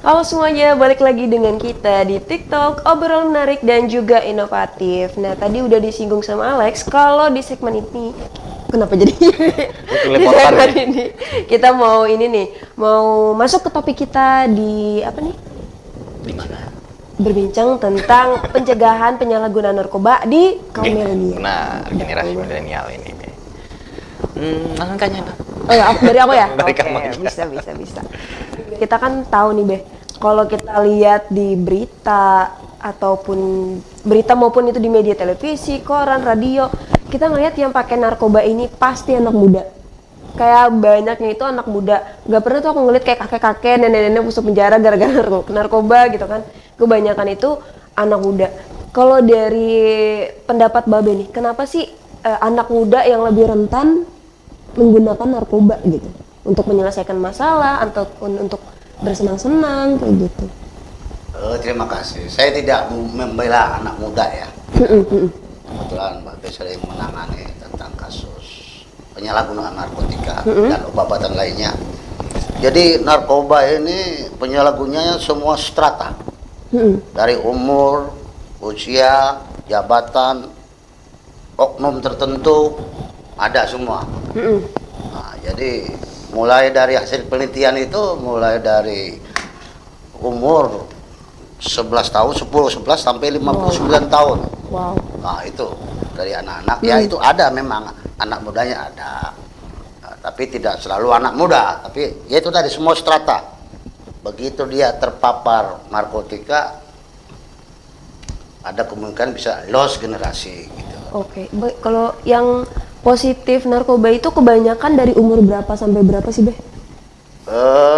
Halo semuanya, balik lagi dengan kita di TikTok, obrolan menarik dan juga inovatif. Nah, tadi udah disinggung sama Alex, kalau di segmen ini, kenapa jadi di segmen ini, kita mau ini nih, mau masuk ke topik kita di apa nih? Di mana? Berbincang tentang pencegahan penyalahgunaan narkoba di kaum milenial. Nah, generasi milenial ini. Langsung tanya. Oh ya, dari aku ya? Dari Oke, kamu aja. bisa. Kita kan tahu nih, Beh, kalau kita lihat di berita ataupun berita maupun itu di media televisi, koran, radio, kita ngelihat yang pakai narkoba ini pasti anak muda. Kayak banyaknya itu anak muda. Gak pernah tuh aku ngeliat kayak kakek-kakek, nenek-nenek masuk penjara gara-gara narkoba gitu kan. Kebanyakan itu anak muda. Kalau dari pendapat Babe nih, kenapa sih anak muda yang lebih rentan menggunakan narkoba gitu untuk menyelesaikan masalah ataupun untuk bersenang-senang kayak gitu? Terima kasih. Saya tidak membela anak muda ya. Kebetulan Mbak Be sering menangani tentang kasus penyalahgunaan narkotika dan obat-obatan lainnya. Jadi narkoba ini penyalahgunanya semua strata, dari umur, usia, jabatan, oknum tertentu ada semua. Nah, jadi mulai dari hasil penelitian itu mulai dari umur 11 tahun, 10, 11 sampai 59 tahun. Wow. Nah, itu dari anak-anak ya itu ada memang anak mudanya ada. Nah, tapi tidak selalu anak muda, tapi ya itu tadi semua strata. Begitu dia terpapar narkotika ada kemungkinan bisa lost generasi gitu. Oke, kalau yang positif narkoba itu kebanyakan dari umur berapa sampai berapa sih, Beh?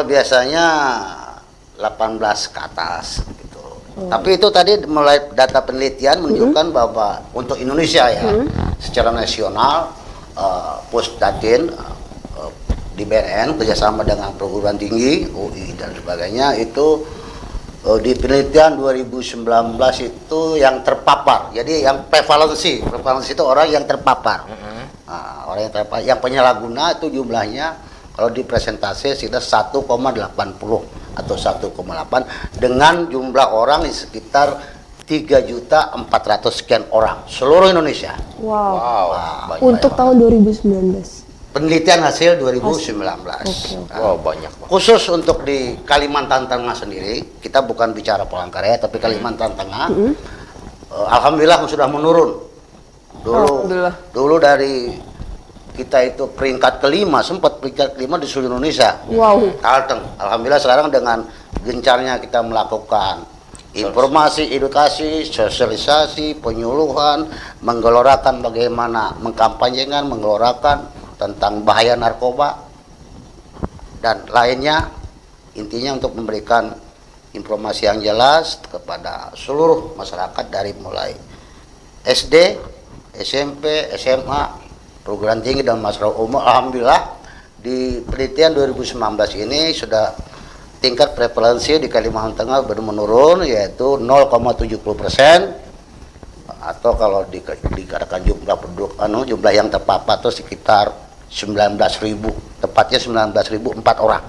Biasanya 18 ke atas gitu. Tapi itu tadi mulai data penelitian menunjukkan bahwa untuk Indonesia ya, secara nasional Pusdatin di BNN kerjasama dengan perguruan tinggi, UI dan sebagainya itu di penelitian 2019 itu yang terpapar. Jadi yang prevalensi itu orang yang terpapar. Nah, orang yang terpapar, yang penyalahguna itu jumlahnya kalau dipresentasi sekitar 1,80 atau 1,8 dengan jumlah orang di sekitar 3.400.000 sekian orang seluruh Indonesia. Wow. Nah, Untuk tahun 2019. penelitian hasil 2019. Oke. Wow, banyak. Khusus untuk di Kalimantan Tengah sendiri, kita bukan bicara Palangkaraya, tapi Kalimantan Tengah, alhamdulillah sudah menurun. Dulu dari kita itu peringkat kelima, sempat peringkat kelima di seluruh Indonesia. Wow. Kalteng. Alhamdulillah sekarang dengan gencarnya kita melakukan informasi, edukasi, sosialisasi, penyuluhan, menggelorakan bagaimana mengkampanyekan, menggelorakan tentang bahaya narkoba dan lainnya, intinya untuk memberikan informasi yang jelas kepada seluruh masyarakat dari mulai SD, SMP, SMA, perguruan tinggi dan masyarakat umum. Alhamdulillah di penelitian 2019 ini sudah tingkat prevalensi di Kalimantan Tengah baru menurun, yaitu 0,70%, atau kalau dikatakan jumlah penduduk jumlah yang terpapar itu sekitar 19.000, tepatnya 19.004 orang.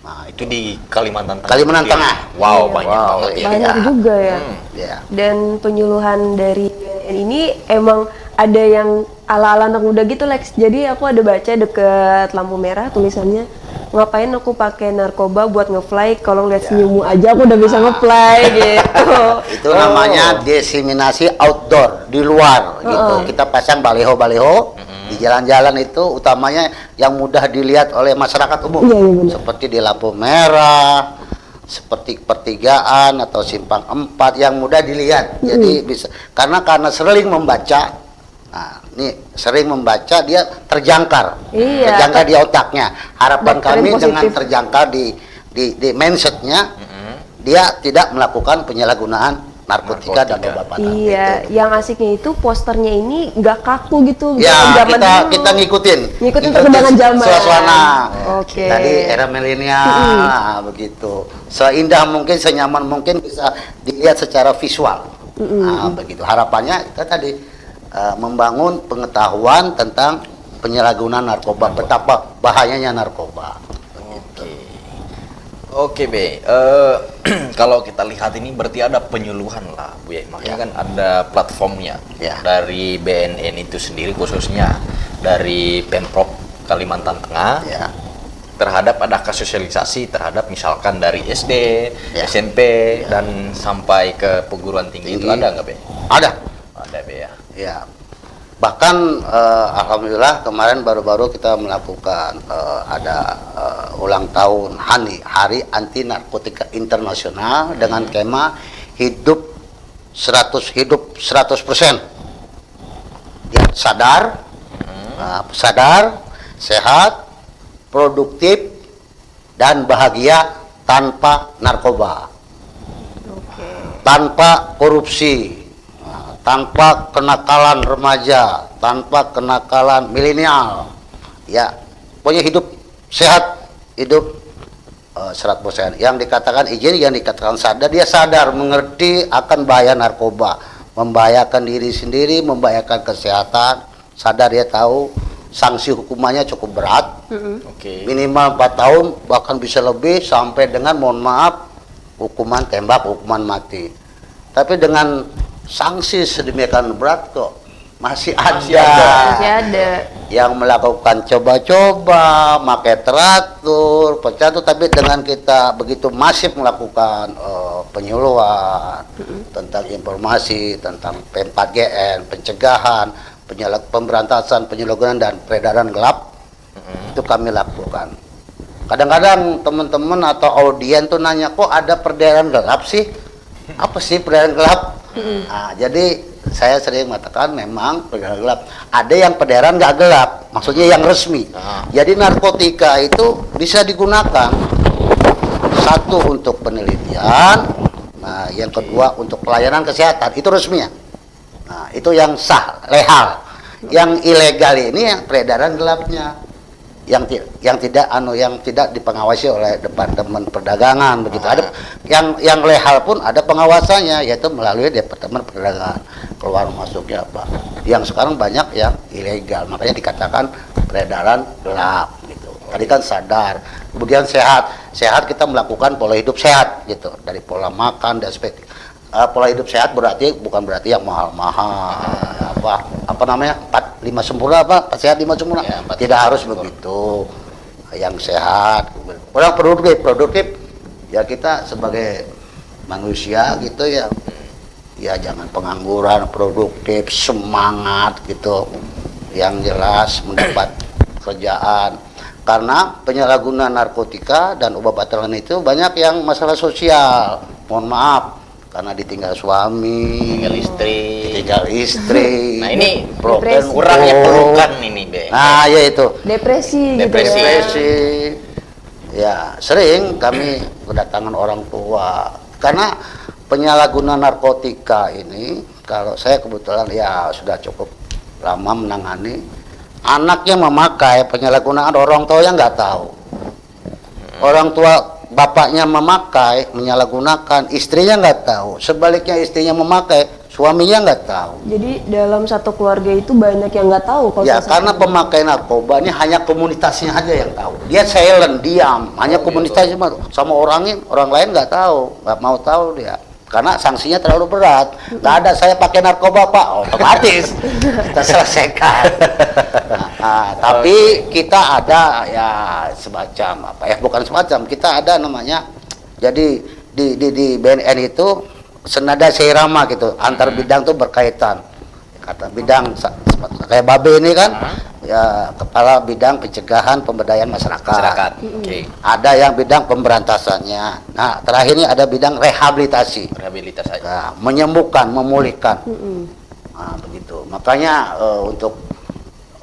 Nah, Itu di Kalimantan Tengah. Kalimantan Tengah. Wow, Iya. banyak banget ya. Banyak juga ya. Ya. Dan penyuluhan dari BNN ini emang ada yang ala-ala anak muda gitu, Lex. Jadi aku ada baca deket lampu merah tulisannya, ngapain aku pakai narkoba buat ngefly, kalau ngeliat senyummu aja aku udah bisa ngefly gitu. Itu namanya diseminasi outdoor, di luar gitu. Kita pasang baliho-baliho di jalan-jalan itu, utamanya yang mudah dilihat oleh masyarakat umum. Iya, benar. Seperti di lampu merah, seperti pertigaan atau simpang 4 yang mudah dilihat. Jadi bisa karena sering membaca. Nah, ini sering membaca dia terjangkar. Iya. Terjangkar di otaknya. Harapan Bakteri kami positif. dengan terjangkar di mindsetnya, dia tidak melakukan penyalahgunaan narkotika dan obat-obatan. Iya, Itu. yang asiknya itu posternya ini nggak kaku gitu. Ya, zaman kita dulu. kita ngikutin perkembangan zaman. suasana. Oke. Tadi era milenial begitu. Seindah mungkin, senyaman mungkin bisa dilihat secara visual. Nah, begitu. Harapannya kita tadi membangun pengetahuan tentang penyalahgunaan narkoba, betapa bahayanya narkoba. Begitu. Oke Be, kalau kita lihat ini berarti ada penyuluhan lah Bu ya, makanya kan ada platformnya Ya. dari BNN itu sendiri khususnya dari Pemprov Kalimantan Tengah Ya. terhadap ada sosialisasi terhadap misalkan dari SD, Ya. SMP dan sampai ke perguruan tinggi itu Tinggi. ada nggak Be? Ada. Ada Be ya. Ya, bahkan alhamdulillah kemarin baru-baru kita melakukan ada ulang tahun Hari Anti Narkotika Internasional dengan tema hidup 100%. Ya, sadar, sehat, produktif dan bahagia tanpa narkoba, tanpa korupsi, tanpa kenakalan remaja, tanpa kenakalan milenial, ya, pokoknya hidup sehat, hidup 100%. Yang dikatakan izin, yang dikatakan sadar, dia sadar, mengerti akan bahaya narkoba, membahayakan diri sendiri, membahayakan kesehatan, sadar, dia tahu sanksi hukumannya cukup berat, Oke. minimal 4 tahun, bahkan bisa lebih, sampai dengan, mohon maaf, hukuman tembak, hukuman mati. Tapi dengan sanksi sedemikian berat kok masih ada, Masih ada. yang melakukan coba-coba, pakai teratur, pecatur. Tapi dengan kita begitu masif melakukan penyuluhan tentang informasi tentang P4GN, pencegahan, pemberantasan penyalahgunaan dan peredaran gelap, itu kami lakukan. Kadang-kadang teman-teman atau audien tuh nanya, kok ada peredaran gelap sih? Apa sih peredaran gelap? Nah, jadi saya sering mengatakan memang peredaran gelap. Ada yang peredaran nggak gelap, maksudnya yang resmi. Jadi narkotika itu bisa digunakan, satu untuk penelitian, nah yang kedua untuk pelayanan kesehatan, itu resminya. Nah, itu yang sah, legal. Yang ilegal ini yang peredaran gelapnya, yang tidak dipengawasi oleh Departemen Perdagangan begitu. Ada yang legal pun ada pengawasannya, yaitu melalui Departemen Perdagangan, keluar masuknya apa. Yang sekarang banyak yang ilegal, makanya dikatakan peredaran gelap gitu. Tadi kan sadar, kemudian sehat kita melakukan pola hidup sehat gitu, dari pola makan dan sebagainya. Pola hidup sehat bukan berarti yang mahal-mahal, apa namanya, 4-5 sempurna, 4 sehat 5 sempurna, Ya, tidak harus begitu. Yang sehat, orang produktif ya, kita sebagai manusia gitu ya, ya jangan pengangguran, produktif, semangat gitu, yang jelas mendapat kerjaan. Karena penyalahgunaan narkotika dan obat-obatan itu banyak yang masalah sosial, mohon maaf, karena ditinggal suami, ditinggal istri. Nah ini Depresi. kurangnya pelukan ini Be. Nah, ya itu. Depresi gitu ya. Depresi. Ya, sering kami kedatangan orang tua. Karena penyalahgunaan narkotika ini, kalau saya kebetulan ya sudah cukup lama menangani, anaknya memakai, penyalahgunaan orang tua yang nggak tahu. Orang tua bapaknya memakai, menyalahgunakan, istrinya nggak tahu. Sebaliknya istrinya memakai, suaminya nggak tahu. Jadi dalam satu keluarga itu banyak yang nggak tahu kalau Ya, suasana karena itu. pemakai narkoba ini hanya komunitasnya aja yang tahu. Dia silent, diam, hanya komunitasnya sama orang lain nggak tahu, nggak mau tahu dia. Karena sanksinya terlalu berat. Nggak ada saya pakai narkoba Pak, otomatis kita selesaikan. Tapi kita ada ya semacam apa ya, bukan semacam, kita ada namanya. Jadi di BNN itu senada seirama gitu, antar bidang tuh berkaitan. Kata bidang kayak Babe ini kan, ya kepala bidang pencegahan pemberdayaan masyarakat. Oke. Ada yang bidang pemberantasannya. Nah, terakhir ini ada bidang rehabilitasi. Rehabilitas saja. Nah, menyembuhkan, memulihkan. Nah, begitu. Makanya untuk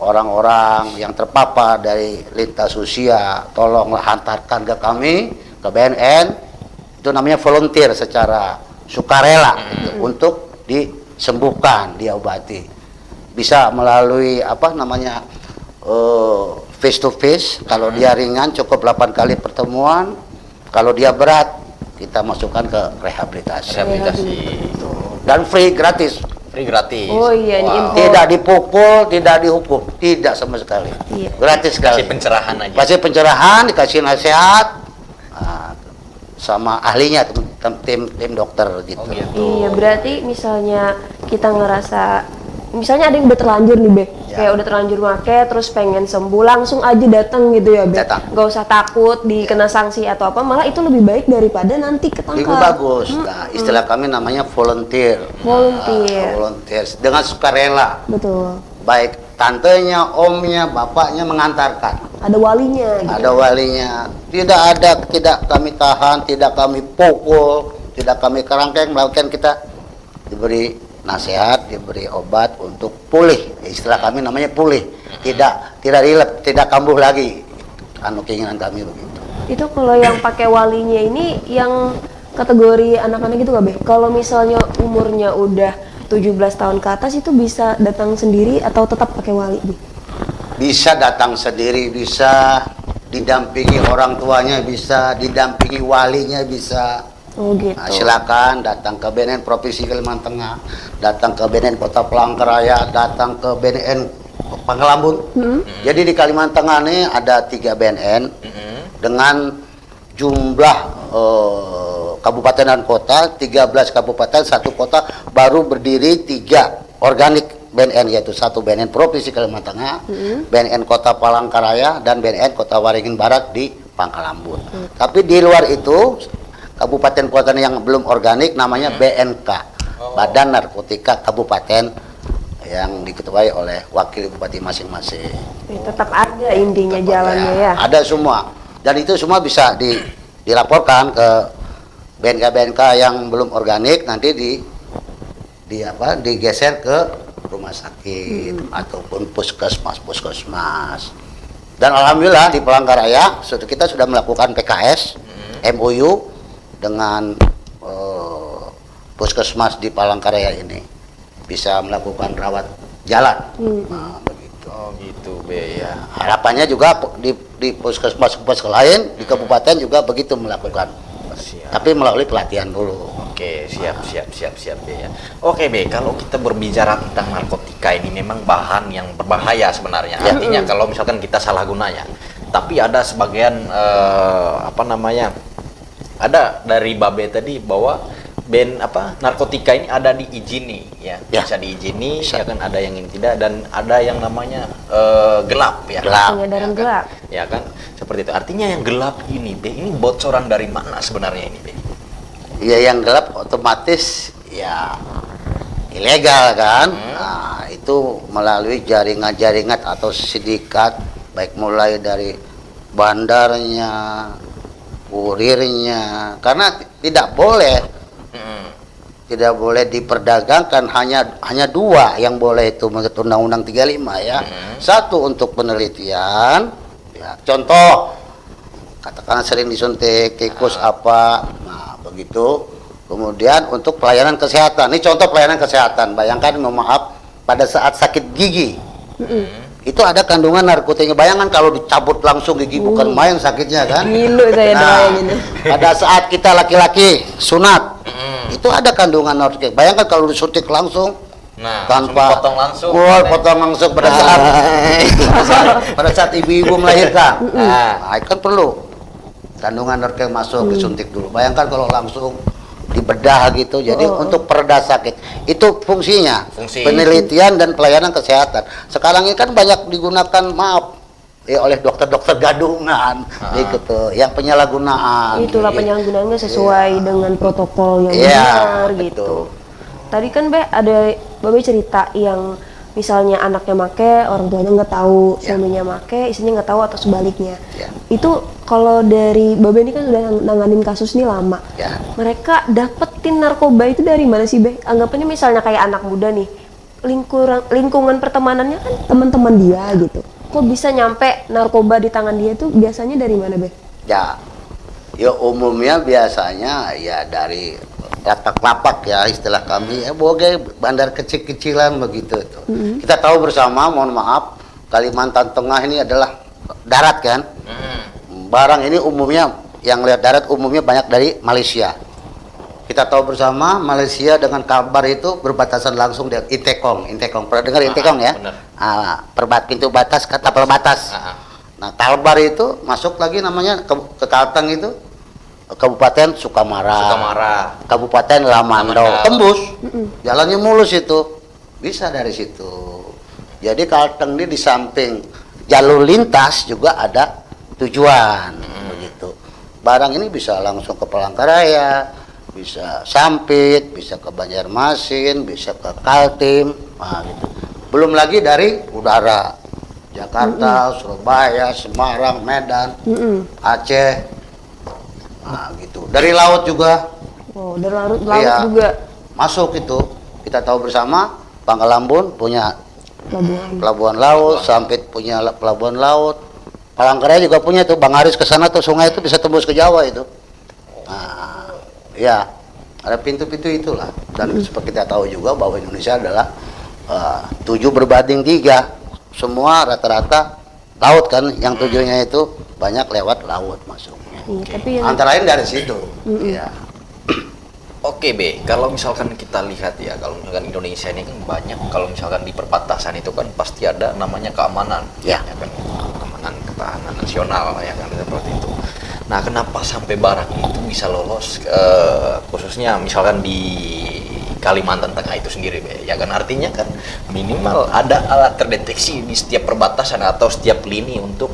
orang-orang yang terpapar dari lintas usia, tolonglah hantarkan ke kami, ke BNN. Itu namanya volunteer secara sukarela gitu, untuk disembuhkan, diobati. Bisa melalui apa namanya, face to face. Kalau dia ringan cukup 8 kali pertemuan. Kalau dia berat kita masukkan ke rehabilitasi. Dan free, gratis. Free gratis. Oh iya, ini info. Tidak dipukul, tidak dihukum, tidak sama sekali. Iya. Gratis sekali. Kasih pencerahan aja. Kasih pencerahan, dikasih nasihat. Nah, sama ahlinya, tim dokter gitu. Oh gitu. Iya, berarti misalnya kita ngerasa, misalnya ada yang udah terlanjur nih Be, Ya. kayak udah terlanjur make, terus pengen sembuh, langsung aja datang gitu ya Be. Datang. Gak usah takut dikena sanksi atau apa, malah itu lebih baik daripada nanti ketangkap. Itu bagus. Nah, istilah kami namanya volunteer. Volunteer. Volunteer dengan sukarela. Betul. Baik tantenya, omnya, bapaknya mengantarkan. Ada walinya gitu. Ada walinya. Tidak kami tahan, tidak kami pukul, tidak kami kerangkeng, melakukan kita diberi nasihat, diberi obat untuk pulih. Istilah kami namanya pulih. Tidak rilep, tidak kambuh lagi. Anu keinginan kami begitu. Itu kalau yang pakai walinya ini yang kategori anak-anak gitu gak Be? Kalau misalnya umurnya udah 17 tahun ke atas itu bisa datang sendiri atau tetap pakai wali Be? Bisa datang sendiri, bisa didampingi orang tuanya, bisa didampingi walinya, bisa. Oh gitu. Nah, silakan datang ke BNN Provinsi Kalimantan Tengah, datang ke BNN Kota Palangkaraya, datang ke BNN Pangkalambun. Jadi di Kalimantan Tengah ini ada 3 BNN dengan jumlah kabupaten dan kota, 13 kabupaten, 1 kota, baru berdiri 3 organik BNN, yaitu 1 BNN Provinsi Kalimantan Tengah, BNN Kota Palangkaraya, dan BNN Kota Waringin Barat di Pangkalambun. Tapi di luar itu, kabupaten kota yang belum organik namanya BNK, Badan Narkotika Kabupaten, yang diketuai oleh wakil bupati masing-masing. Tetap ada intinya jalannya ya. Ada semua, dan itu semua bisa dilaporkan ke BNK-BNK yang belum organik, nanti digeser ke rumah sakit ataupun puskesmas. Dan alhamdulillah di Palangkaraya kita sudah melakukan PKS MOU dengan puskesmas di Palangkaraya ini bisa melakukan rawat jalan. Nah, begitu. Oh gitu Be ya. Harapannya juga di puskesmas lain di kabupaten juga begitu melakukan. Siap. Tapi melalui pelatihan dulu. Oke, siap Be ya. Oke Be, kalau kita berbicara tentang narkotika ini memang bahan yang berbahaya sebenarnya. Ya. Artinya kalau misalkan kita salah gunanya. Tapi ada sebagian ada dari Babe tadi bahwa narkotika ini ada diizini ya. Ya. Bisa diizini, Bisa. ya kan, ada yang ini tidak, dan ada yang namanya gelap ya. Gelap. Penyadaran Ya kan? gelap. Ya kan? Seperti itu. Artinya yang gelap ini Be, ini bocoran dari mana sebenarnya ini Be? Ya, yang gelap otomatis ya ilegal kan. Nah, itu melalui jaringan-jaringan atau sindikat, baik mulai dari bandarnya, kurirnya, karena tidak boleh diperdagangkan, hanya 2 yang boleh itu menurut Undang-Undang 35 ya. 1 untuk penelitian, ya, contoh katakan sering disuntik tikus apa, nah begitu. Kemudian untuk pelayanan kesehatan, ini contoh pelayanan kesehatan. Bayangkan, mohon maaf, pada saat sakit gigi itu ada kandungan narkotikanya. Bayangkan kalau dicabut langsung gigi, bukan main sakitnya kan. Ngilu saya bayangin. Pada saat kita laki-laki sunat, itu ada kandungan narkotika. Bayangkan kalau disuntik langsung, Nah, tanpa potong langsung. potong langsung pada saat ibu-ibu melahirkan. Nah, itu kan perlu kandungan narkotika masuk, disuntik dulu. Bayangkan kalau langsung dibedah gitu. Jadi untuk pereda sakit. Itu fungsinya. Penelitian dan pelayanan kesehatan. Sekarang ini kan banyak digunakan, oleh dokter-dokter gadungan gitu, yang penyalahgunaan. Itulah penyalahgunaannya sesuai dengan protokol yang benar gitu. Tadi kan Babe cerita yang misalnya anaknya make, orang tuanya nggak tahu, suaminya make, istrinya nggak tahu, atau sebaliknya. Itu kalau dari Babe ini kan sudah nanganin kasus ini lama. Mereka dapetin narkoba itu dari mana sih Be? Anggapannya misalnya kayak anak muda nih, lingkungan pertemanannya kan teman-teman dia gitu. Kok bisa nyampe narkoba di tangan dia itu biasanya dari mana Be? Ya umumnya biasanya ya dari lapak-lapak ya, istilah kami, boge bandar kecil-kecilan begitu tuh. Kita tahu bersama, mohon maaf, Kalimantan Tengah ini adalah darat kan. Barang ini umumnya, yang lihat darat umumnya banyak dari Malaysia. Kita tahu bersama, Malaysia dengan Kalbar itu berbatasan langsung dengan Intekong. Pernah dengar Intekong ya? Pintu batas, tapal batas. Nah, Kalbar itu masuk lagi namanya ke Kalteng itu, Kabupaten Sukamara, Kabupaten Lamandau, Lamandau. tembus, jalannya mulus itu, bisa dari situ. Jadi Kalteng ini di samping jalur lintas juga ada tujuan, begitu. Barang ini bisa langsung ke Palangkaraya, bisa Sampit, bisa ke Banjarmasin, bisa ke Kaltim, nah, gitu. Belum lagi dari udara, Jakarta, Surabaya, Semarang, Medan, Aceh. Nah, gitu. Dari laut juga. Oh, dari laut Iya. juga. Masuk itu. Kita tahu bersama Pangkal Ambon punya pelabuhan laut, Sampit punya pelabuhan laut. Palangkaraya juga punya tuh, Bang Aris ke sana tuh, sungai itu bisa tembus ke Jawa itu. Nah, ya. Ada pintu-pintu itulah. Dan seperti kita tahu juga bahwa Indonesia adalah 7 berbanding 3. Semua rata-rata laut kan, yang 7-nya itu banyak lewat laut masuknya. Iya, tapi yang Antara lain dari situ. Ya. Oke B, kalau misalkan kita lihat ya, kalau misalkan Indonesia ini kan banyak, kalau misalkan di perbatasan itu kan pasti ada namanya keamanan, Ya. kan, keamanan, ketahanan nasional, ya kan, seperti itu. Nah, kenapa sampai barang itu bisa lolos, khususnya misalkan di Kalimantan Tengah itu sendiri, Be? Ya kan, artinya kan minimal ada alat terdeteksi di setiap perbatasan atau setiap lini untuk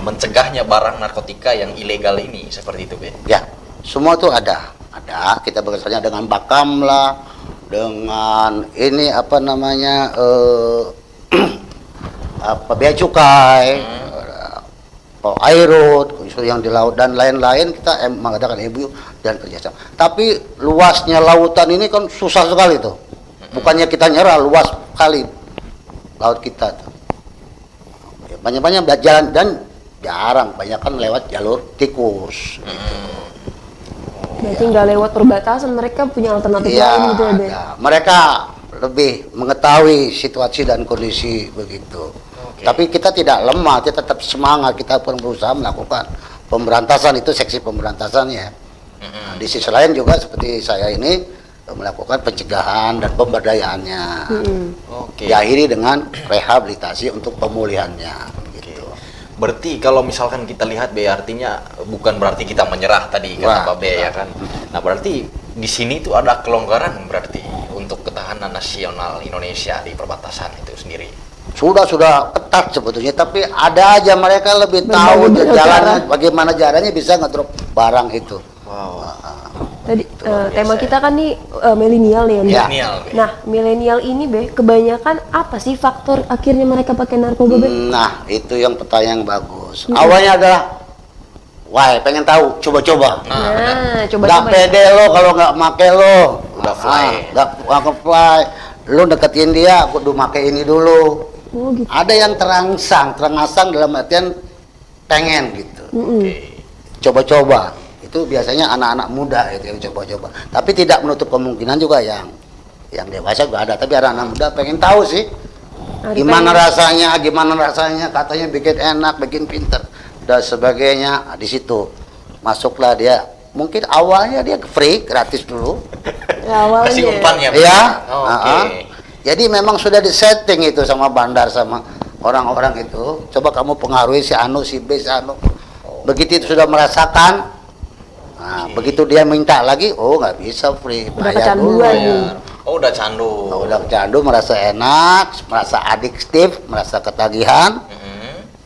mencegahnya barang narkotika yang ilegal ini, seperti itu, Be. Ya, semua itu ada. Ada, kita bekerjanya dengan Bakamla, dengan ini apa namanya, apa, Bea Cukai, Airut, yang di laut dan lain-lain, kita mengadakan MOU dan kerjasama. Tapi luasnya lautan ini kan susah sekali tuh. Bukannya kita nyerah, luas sekali laut kita tuh. Banyak-banyak jalan dan jarang, banyak kan lewat jalur tikus. Gitu. berarti nggak lewat perbatasan, mereka punya alternatif Iya, lain gitu ya, Be? ada. Mereka lebih mengetahui situasi dan kondisi begitu. Tapi kita tidak lemah, kita tetap semangat, kita pun berusaha melakukan pemberantasan, itu seksi pemberantasannya. Nah, di sisi lain juga seperti saya ini melakukan pencegahan dan pemberdayaannya. Oke. Diakhiri dengan rehabilitasi untuk pemulihannya. Gitu. Berarti kalau misalkan kita lihat B, artinya bukan berarti kita menyerah tadi kata Wah, Pak B, ya kan. Nah, berarti di sini tuh ada kelonggaran berarti untuk ketahanan nasional Indonesia di perbatasan itu sendiri. Sudah ketat sebetulnya, tapi ada aja mereka lebih tahu Berbagai jalannya, cara. bagaimana caranya bisa ngedrop barang itu. Wow. Tadi luar tema biasa kita kan nih milenial nih, Be. Ya. Milenial, Be. Nah, milenial ini, Be, kebanyakan apa sih faktor akhirnya mereka pakai narkoba, Be? Nah, itu yang pertanyaan yang bagus. Awalnya adalah, wah, pengen tahu, coba-coba. Nah, Nggak coba-coba. pede lo kalau nggak make lo. Udah fly. Nggak fly. Lo deketin dia, kudu make ini dulu. Oh, gitu. Ada yang terangsang dalam artian pengen gitu. Oke. Coba-coba. Itu biasanya anak-anak muda itu yang coba-coba. Tapi tidak menutup kemungkinan juga yang dewasa juga ada. Tapi anak-anak muda pengen tahu sih. Gimana rasanya, katanya bikin enak, bikin pinter dan sebagainya. Nah, di situ masuklah dia. Mungkin awalnya dia free, gratis dulu. Ya, awalnya. Kasih umpannya. Be. Iya. Oh, Nah, Oke. jadi memang sudah disetting itu sama bandar, sama orang-orang itu. Coba kamu pengaruhi si Anu, si B, si Anu. Begitu itu sudah merasakan, nah, begitu dia minta lagi, oh nggak bisa free, Udah bayar dulu. kecanduan nih. Oh, udah candu. Nah, udah candu, merasa enak, merasa adiktif, merasa ketagihan,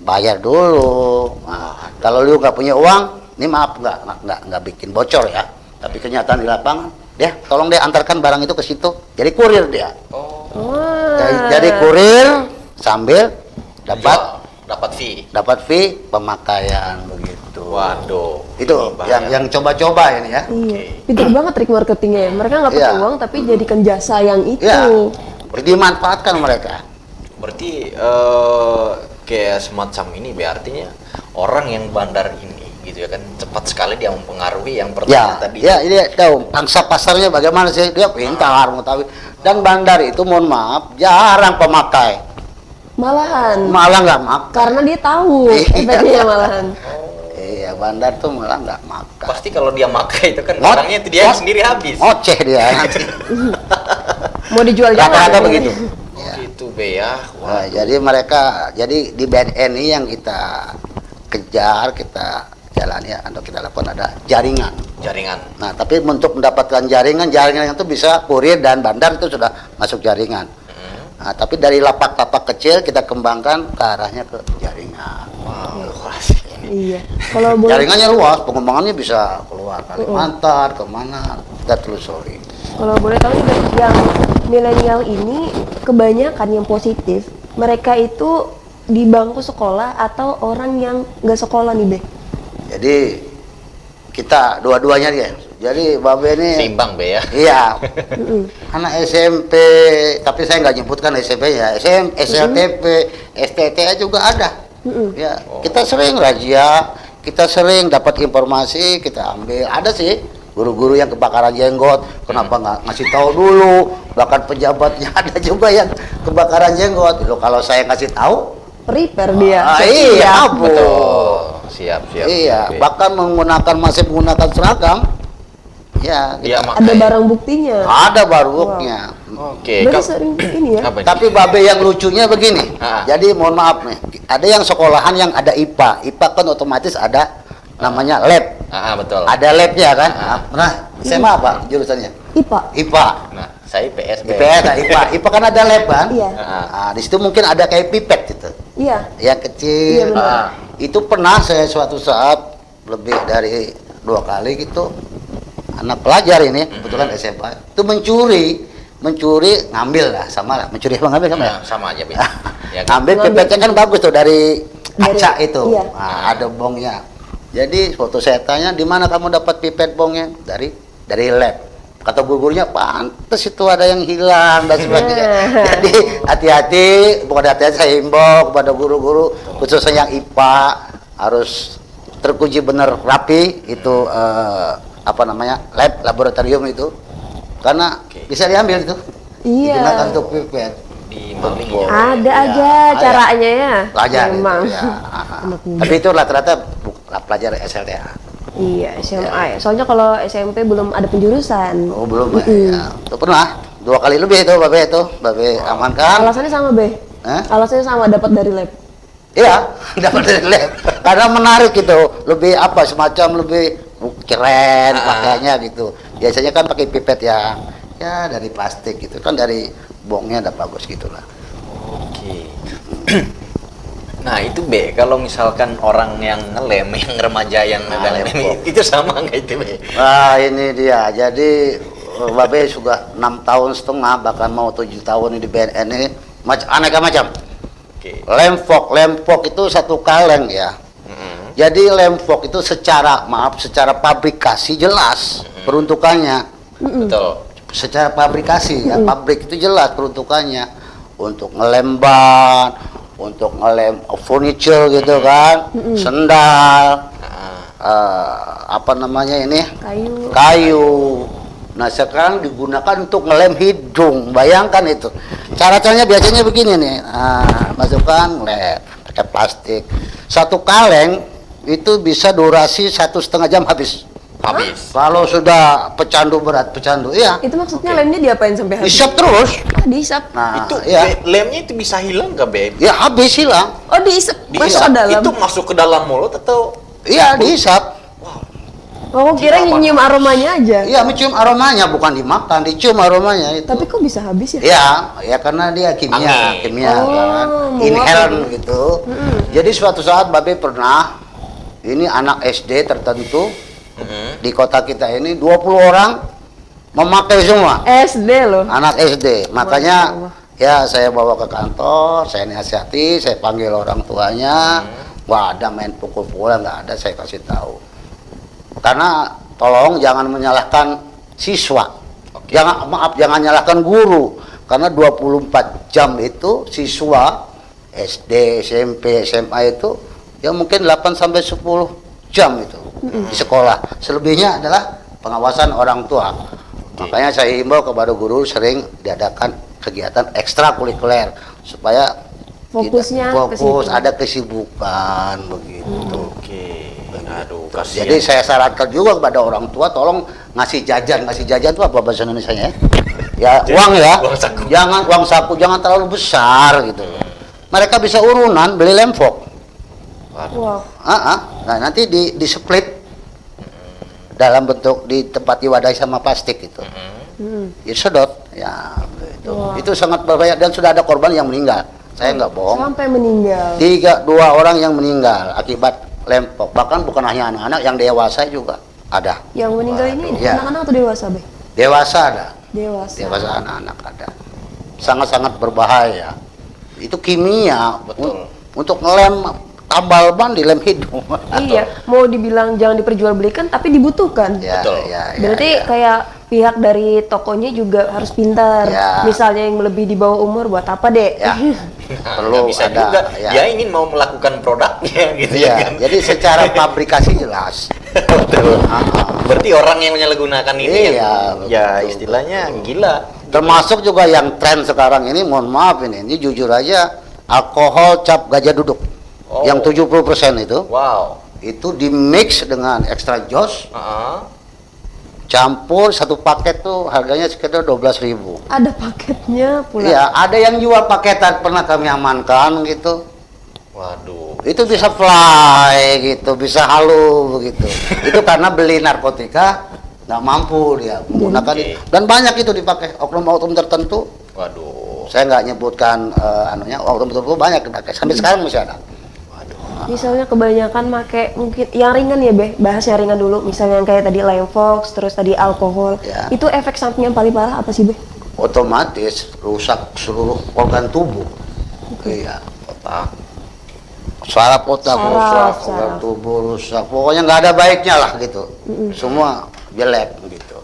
bayar dulu. Nah, kalau lu nggak punya uang, ini maaf nggak bikin bocor ya. Tapi kenyataan di lapangan, dia tolong deh antarkan barang itu ke situ. Jadi kurir dia. Oh, Wah. Jadi kurir sambil dapat fee. dapat fee pemakaian begitu. Waduh. Itu ini bahaya. yang coba-coba ini ya. Iya, pintar banget trik marketingnya ya. Mereka nggak pakai Iya. uang tapi jadikan jasa yang itu. Ya, dimanfaatkan mereka. Berarti kayak semacam ini artinya orang yang bandar ini gitu ya kan cepat sekali dia mempengaruhi yang pertama Ya, tadi. ya ini tahu pangsa pasarnya bagaimana sih, dia pintar mengetahui. Dan bandar itu mohon maaf jarang pemakai, Malahan. malah nggak makan. Karena dia tahu Iya. efeknya malahan. Iya, bandar tuh malah nggak makan. Pasti kalau dia makai itu kan barangnya itu dia sendiri habis. Ngoceh dia nanti. Mau dijual Rata-rata jangan. begitu. Oh, Ya. gitu Be ya. Nah, jadi mereka, jadi di BNN ini yang kita kejar, kita jalan ya, atau kita lakukan ada jaringan. Jaringan. Nah, tapi untuk mendapatkan jaringan itu bisa kurir dan bandar itu sudah masuk jaringan. Nah, tapi dari lapak-lapak kecil kita kembangkan ke arahnya ke jaringan. Wow, luas ini. Iya. Kalau boleh Jaringannya luas, pengembangannya bisa keluar Kalimantan, kemana kita telusuri. Kalau boleh tahu nih Beh, yang milenial ini kebanyakan yang positif, mereka itu di bangku sekolah atau orang yang nggak sekolah nih Beh? Jadi kita dua-duanya dia. Jadi Babe ini Seimbang Be ya. iya, anak SMP, tapi saya nggak nyebutkan SMP-nya, SLTP, STTA juga ada. Ya, kita sering razia, kita sering dapat informasi, kita ambil. Ada sih guru-guru yang kebakaran jenggot, kenapa nggak ngasih tahu dulu? Bahkan pejabatnya ada juga yang kebakaran jenggot. Loh, kalau saya ngasih tahu, Prepare dia. iya, Siap. Bu. Siap. Iya, Be. bahkan masih menggunakan seragam. Ya, Iya, Ada makanya. barang buktinya. ada baruknya. Oke. Berarti kap- sering ini ya? Apa ini? Tapi Babe yang lucunya begini. Ah. Jadi mohon maaf nih, ada yang sekolahan yang ada IPA. IPA kan otomatis ada namanya lab. Betul. Ada labnya kan. Ah. Nah, SMA apa jurusannya? IPA. IPA. Nah, saya PS Be. IPS, nah, IPA. IPA kan ada lab kan? Iya. Nah, di situ mungkin ada kayak pipet gitu. Iya. Yang Iya, kecil. benar. Itu pernah saya suatu saat lebih dari 2 kali gitu, anak pelajar ini kebetulan SMA itu mencuri ngambil lah, sama lah, mencuri apa ngambil sama ya? Nah, sama aja Be. Ya, kan? Ngambil pipetnya kan bagus tuh dari kaca itu. Iya. Nah, ada bongnya. Jadi waktu saya tanya, di mana kamu dapat pipet bongnya? Dari lab. Kata gurunya, pantes itu ada yang hilang dan sebagainya. Jadi hati-hati, bukan hati-hati, saya himbau kepada guru-guru khususnya yang IPA harus terkunci bener rapi itu laboratorium itu, karena bisa diambil itu. Iya. Digunakan untuk pipet. Di maling ya. Ada Iya, aja ada. caranya ya. Pelajar Memang. itu, ya. Anak muda. Tapi itu rata-rata pelajar SLTA. Iya, SMA ya. Soalnya kalau SMP belum ada penjurusan. Oh belum ya. Itu pernah 2 kali lebih itu Babe amankan. Alasannya sama, Beh. Hah? Alasannya sama, dapat dari lab. Iya, dapat dari lab. Karena menarik gitu, lebih semacam lebih keren pakainya gitu. Biasanya kan pakai pipet yang ya dari plastik gitu kan, dari bongnya ada bagus gitulah. Oke. Nah itu Be, kalau misalkan orang yang ngelem, yang remaja yang megang lem, lempok. itu sama nggak itu Be? Nah ini dia, jadi Babe sudah 6 tahun setengah, bahkan mau 7 tahun ini di BNN ini, aneka macam. Oke. Lempok itu satu kaleng ya. Jadi lempok itu secara pabrikasi jelas peruntukannya. Betul. Secara pabrikasi ya, pabrik itu jelas peruntukannya untuk ngelem ban, untuk ngelem furniture gitu kan, sendal, kayu. Nah sekarang digunakan untuk ngelem hidung, bayangkan itu. Caranya biasanya begini nih, masukkan lem pakai plastik. Satu kaleng itu bisa durasi 1,5 jam habis. Kalau sudah pecandu berat, iya. Itu maksudnya lemnya diapain sampai habis? Isap terus. Diisap. Nah, Itu ya, Be, lemnya itu bisa hilang nggak Be? ya habis hilang. Oh, diisap. Masuk Dihisap. ke dalam. Itu masuk ke dalam mulut atau? Iya, dihisap. Oh, kira nyium aromanya aja. Iya, mencium aromanya, bukan dimakan, dicium aromanya itu. Tapi kok bisa habis ya? Ya, ya karena dia kimia Angin. kan, menguap inherent gitu. gitu. Jadi suatu saat Babe pernah, ini anak SD tertentu di kota kita ini 20 orang memakai semua. SD loh. Anak SD, makanya Allah. ya saya bawa ke kantor, saya nasihati, saya panggil orang tuanya, wah ada main pukul-pukulan, nggak ada, saya kasih tahu. Karena tolong jangan menyalahkan siswa, jangan nyalahkan guru, karena 24 jam itu siswa SD, SMP, SMA itu ya mungkin 8 sampai 10 jam itu di sekolah. Selebihnya adalah pengawasan orang tua. Makanya saya himbau kepada guru sering diadakan kegiatan ekstrakurikuler supaya Fokusnya tidak fokus, kesibukan. ada kesibukan begitu. Oke. Aduh, kasihan. Jadi saya sarankan juga kepada orang tua tolong ngasih jajan itu apa bahasa Indonesianya ya? Ya uang ya. Uang saku. Jangan uang saku jangan terlalu besar gitu. Mereka bisa urunan beli lempok. Waduh. Wow. Nah nanti di split dalam bentuk di tempat diwadahi sama plastik itu. Disedot, ya itu. Wah. Itu sangat berbahaya dan sudah ada korban yang meninggal. Saya nggak bohong. Sampai meninggal. Dua orang yang meninggal akibat lempok. Bahkan bukan hanya anak-anak, yang dewasa juga ada. Yang meninggal ini Iya. anak-anak atau dewasa, Be? Dewasa ada. Dewasa. Dewasa anak-anak ada. Sangat-sangat berbahaya. Itu kimia. Betul. Untuk ngelem tambal ban dilem hidung. Iya, mau dibilang jangan diperjualbelikan tapi dibutuhkan. Ya, Betul. Berarti kayak pihak dari tokonya juga harus pintar. Ya. Misalnya yang lebih di bawah umur buat apa, Dek? Ya. Nggak bisa ada, juga. ya. Dia ingin mau melakukan produknya gitu Iya, ya kan. jadi secara pabrikasi jelas. Betul. Berarti orang yang menyalahgunakan ini Iya, yang ya betul, istilahnya gila. Termasuk juga yang tren sekarang ini, mohon maaf ini jujur aja, alkohol cap gajah duduk. Oh. Yang 70% itu di mix dengan extra jos, campur satu paket tuh harganya sekitar 12.000. Ada paketnya pula. Iya, ada yang jual paketan, pernah kami amankan gitu. Waduh. Itu bisa fly gitu, bisa halu begitu. Itu karena beli narkotika nggak mampu dia menggunakan Oke. itu. Dan banyak itu dipakai oknum-oknum tertentu. Waduh. Saya nggak nyebutkan oknum tertentu, banyak dipakai. Sampai sekarang masih ada. Misalnya kebanyakan make mungkin yang ringan ya, Be. Bahas yang ringan dulu. Misalnya yang kayak tadi Lemfox, terus tadi alkohol. Ya. Itu efek samping yang paling parah apa sih, Be? Otomatis rusak seluruh organ tubuh. Iya, Otak. saraf otak Saraf, rusak, saraf. organ tubuh rusak. Pokoknya nggak ada baiknya lah gitu. Semua jelek gitu.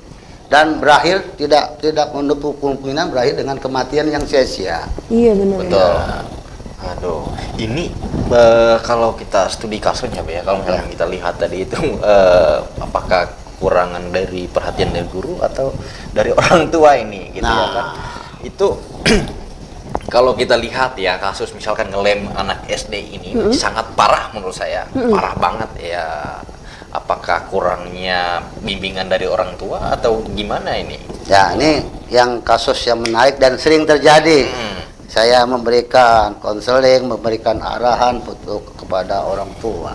Dan berakhir tidak menutup kemungkinan berakhir dengan kematian yang sia-sia. Iya benar. Betul. Aduh, ini kalau kita studi kasusnya, Be, ya, kalau misalnya kita lihat tadi itu, apakah kurangan dari perhatian dari guru atau dari orang tua ini, gitu ya kan? Itu kalau kita lihat ya kasus misalkan ngelem anak SD ini sangat parah menurut saya, parah banget ya. Apakah kurangnya bimbingan dari orang tua atau gimana ini? Ya, ini yang kasus yang menarik dan sering terjadi. Saya memberikan konseling, memberikan arahan kepada orang tua.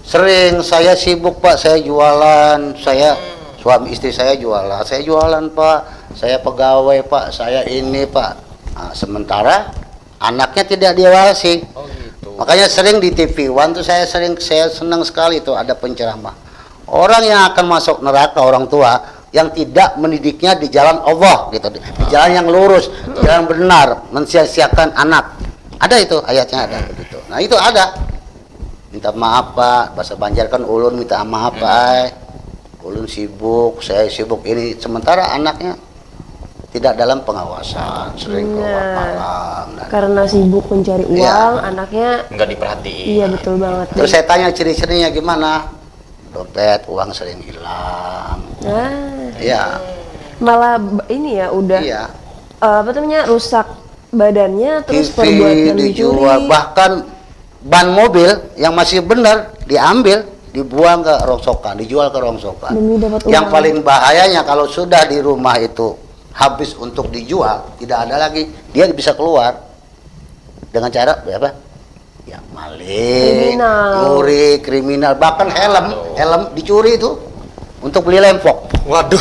Sering saya sibuk, Pak, saya jualan, suami istri saya jualan, Pak, saya pegawai, Pak, saya ini, Pak. Nah, sementara anaknya tidak diawasi. Oh gitu. Makanya sering di TV One tuh saya senang sekali tuh ada penceramah. Orang yang akan masuk neraka orang tua yang tidak mendidiknya di jalan Allah gitu, di jalan yang lurus, di jalan benar, mensia-siakan anak. Ada itu ayatnya ada begitu. Nah, itu ada. Minta maaf, Pak, bahasa Banjar kan ulun minta maaf, Pak. Ulun sibuk, saya sibuk ini, sementara anaknya tidak dalam pengawasan, sering keluar malam. Karena sibuk mencari uang, Iya. anaknya Nggak diperhatiin. iya betul banget. Terus saya tanya ciri-cirinya gimana? Dompet, uang sering hilang. Iya. Malah ini ya udah Iya. apa namanya rusak badannya, terus TV perbuatan dijual, mencuri. bahkan ban mobil yang masih benar diambil, dibuang ke rongsokan, dijual ke rongsokan. Demi dapat Yang uang. paling bahayanya kalau sudah di rumah itu habis untuk dijual, tidak ada lagi, dia bisa keluar dengan cara apa? Ya maling, Kriminal. nyuri, kriminal, bahkan helm dicuri itu untuk beli lempok. Waduh,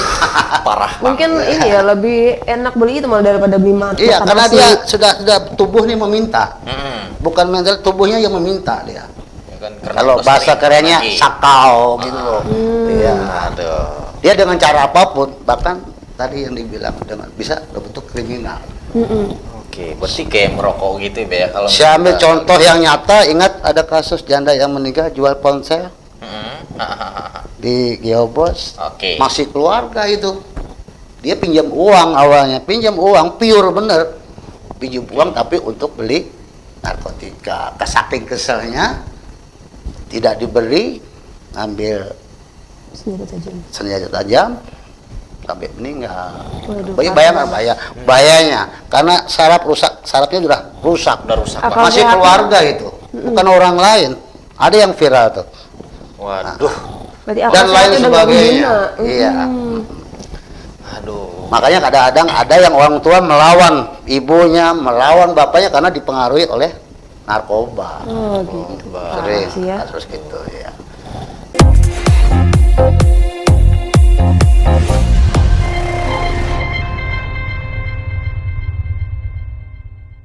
parah Mungkin banget. ini ya lebih enak beli itu malah daripada beli Iya, makan karena nasi. dia sudah tubuh nih meminta, Mm-mm. bukan mental, tubuhnya yang meminta dia. Ya kan, karena Kalau udah bahasa sering kerennya lagi. sakau gitu loh. Iya. Aduh. Dia dengan cara apapun, bahkan tadi yang dibilang dengan bisa berbentuk kriminal. Oke, berarti kayak merokok gitu ya kalau Saya ambil misalkan- contoh yang nyata, ingat ada kasus janda yang meninggal jual ponsel Mm-mm. di Geobos. Oke. Masih keluarga itu. Dia pinjam uang awalnya, pinjam uang pure bener. Pinjam uang tapi untuk beli narkotika. Saking keselnya tidak diberi, ambil Senjata tajam. senjata tajam sampai meninggal. Waduh, Bayangkan bahayanya karena sarafnya sudah rusak. Udah rusak Akal banget. Masih sehatnya. keluarga itu, bukan orang lain. Ada yang viral tuh. Waduh. Berarti Dan akal lain sehatnya udah nggak sebagainya. berguna. Iya. Aduh. Makanya kadang-kadang ada yang orang tua melawan ibunya, melawan bapaknya karena dipengaruhi oleh narkoba. Oh gitu. Sering Sih ya. kasus gitu ya.